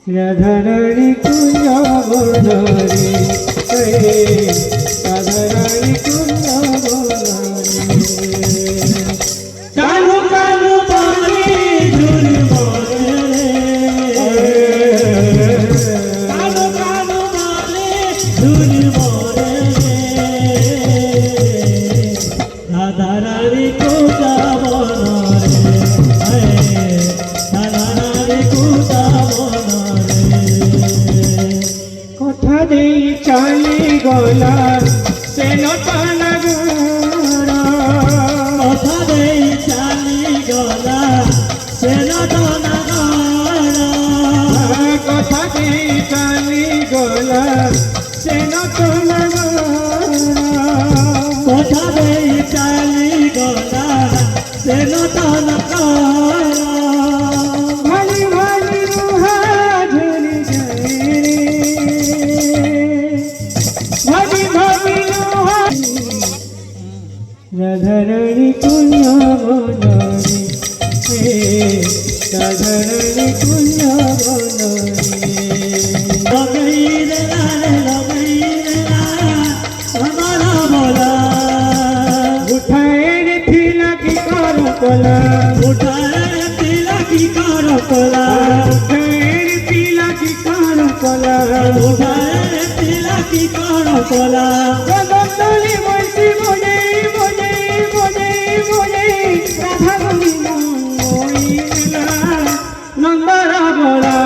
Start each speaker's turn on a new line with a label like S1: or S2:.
S1: রাধারানী কুঞ্জ বনরে রাধারানী কুঞ্জ বনরে কানু কানু বনে ঝুল বনে কানু কানু বনে ঝুল বনে রাধারানী কুঞ্জ বনরে রাধারানী কুঞ্জ কথা দেই চালি গলা সে নগরা কথা দেই চালি গলা সে নগরা কথা দেই চালি গলা সে নগরা কথা দেই চালি গলা সে নগরা রাধারানী কুঞ্জ বনরে রাধারানী কুঞ্জ বনরে উঠায় রে থিলা কি কর কলা উঠায় থিলা কি কর কলা উঠায় রে থিলা কি কর কলা উঠায় থিলা কি কর কলা গগনতলি বসি বনে বনে বনে বনে রাধা বলি মইলা নন্দরা বলা